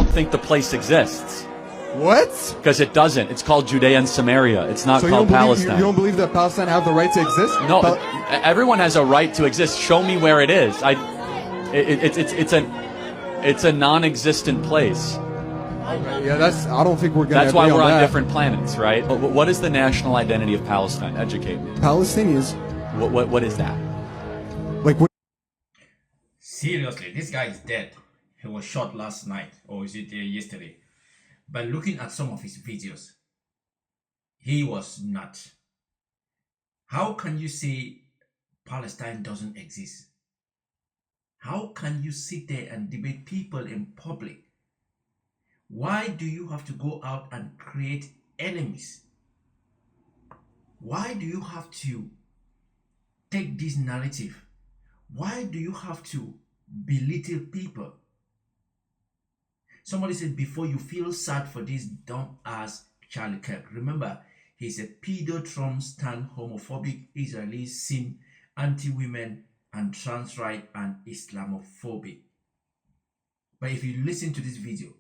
don't think the place exists. What? Because it doesn't. It's called Judea and Samaria. It's not called Palestine. You don't believe that Palestine have the right to exist? No, everyone has a right to exist. Show me where it is. It's a non-existent place. Okay, yeah, I don't think we're gonna. That's why we're on that. different planets, right? What is the national identity of Palestine? Educate me. Palestinians. What is that? Like what? Seriously, this guy is dead. He was shot last night, or is it yesterday? But looking at some of his videos, he was nuts. How can you say Palestine doesn't exist? How can you sit there and debate people in public? Why do you have to go out and create enemies? Why do you have to take this narrative? Why do you have to belittle people? Somebody said before, you feel sad for this dumb ass Charlie Kirk. Remember, he's a pedo Trump stand homophobic Israeli sim anti-women and trans right and Islamophobic. But if you listen to this video,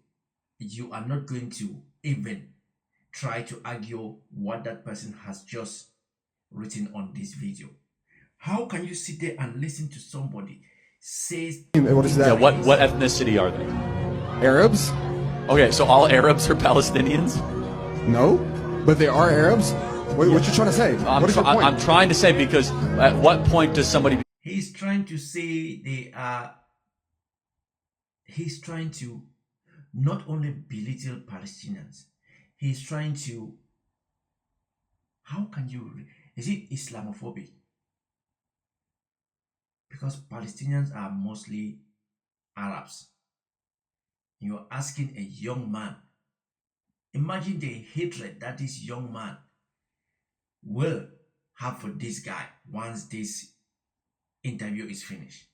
you are not going to even try to argue what that person has just written on this video. How can you sit there and listen to somebody say... What is that? Yeah, what ethnicity are they? Arabs? Okay, so all Arabs are Palestinians? No, but they are Arabs. What you trying to say? What is your point? I'm trying to say, because at what point does somebody... He's trying to say they are... He's trying to not only belittle Palestinians, he's trying to... How can you... Is it Islamophobic? Because Palestinians are mostly Arabs. You're asking a young man. Imagine the hatred that this young man will have for this guy once this interview is finished.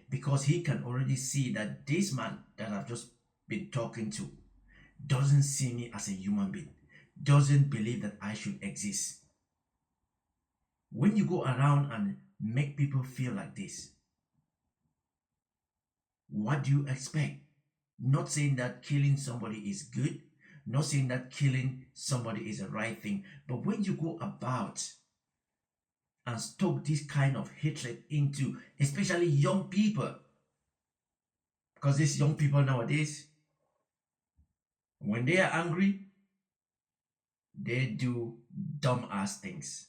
Because he can already see that this man that I've just been talking to doesn't see me as a human being, doesn't believe that I should exist. When you go around and make people feel like this, what do you expect? Not saying that killing somebody is good, not saying that killing somebody is the right thing, but when you go about and stoke this kind of hatred into especially young people, because these young people nowadays, when they are angry, they do dumb ass things.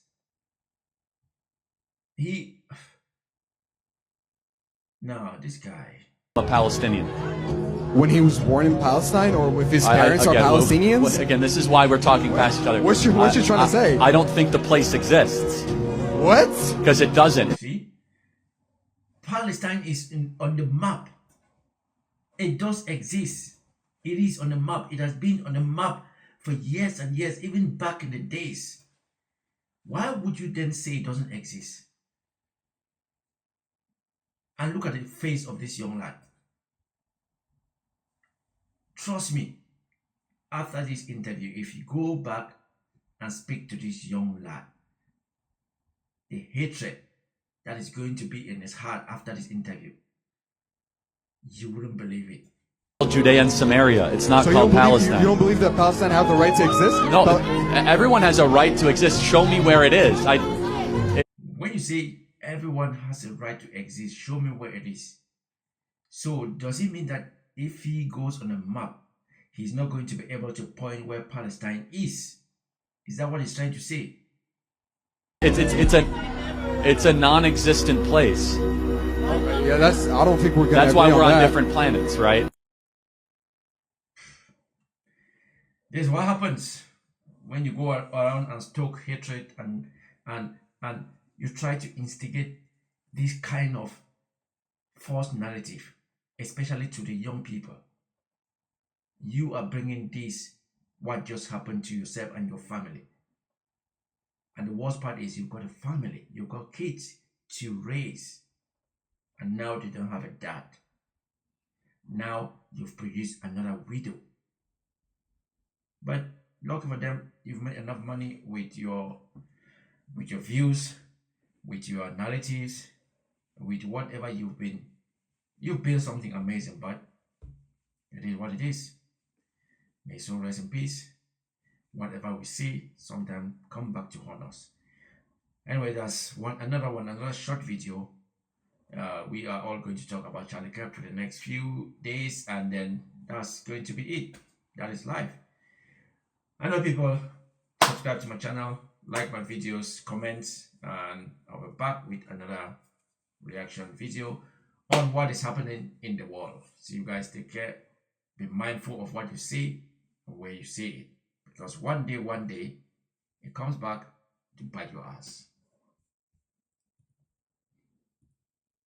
This guy. A Palestinian. When he was born in Palestine, or if his parents are Palestinians? Again, this is why we're talking past each other. What you trying to say? I don't think the place exists. What? Because it doesn't. See? Palestine is on the map. It does exist. It is on the map. It has been on the map for years and years, even back in the days. Why would you then say it doesn't exist? And look at the face of this young lad. Trust me, after this interview, if you go back and speak to this young lad, the hatred that is going to be in his heart after this interview, you wouldn't believe it. Judea and Samaria. It's not called Palestine. You don't believe that Palestine have the right to exist? No, everyone has a right to exist. Show me where it is. When you say everyone has a right to exist, show me where it is. So does it mean that if he goes on a map, he's not going to be able to point where Palestine is? Is that what he's trying to say? It's a non-existent place. Okay, yeah, I don't think we're gonna. That's why we're on that. different planets, right? This is what happens when you go around and stoke hatred and you try to instigate this kind of false narrative, especially to the young people. You are bringing this, what just happened to yourself and your family. And the worst part is you've got a family, you've got kids to raise, and now they don't have a dad. Now you've produced another widow. But lucky for them, you've made enough money with your views, with your narratives, with whatever you've built something amazing. But It is what it is. May his soul rest in peace. Whatever we see, sometime come back to haunt us. Anyway, that's another short video. We are all going to talk about Charlie Kirk for the next few days, and then that's going to be it. That is life. I know people subscribe to my channel, like my videos, comment, and I'll be back with another reaction video on what is happening in the world. So you guys take care. Be mindful of what you see and where you see it, because one day it comes back to bite your ass.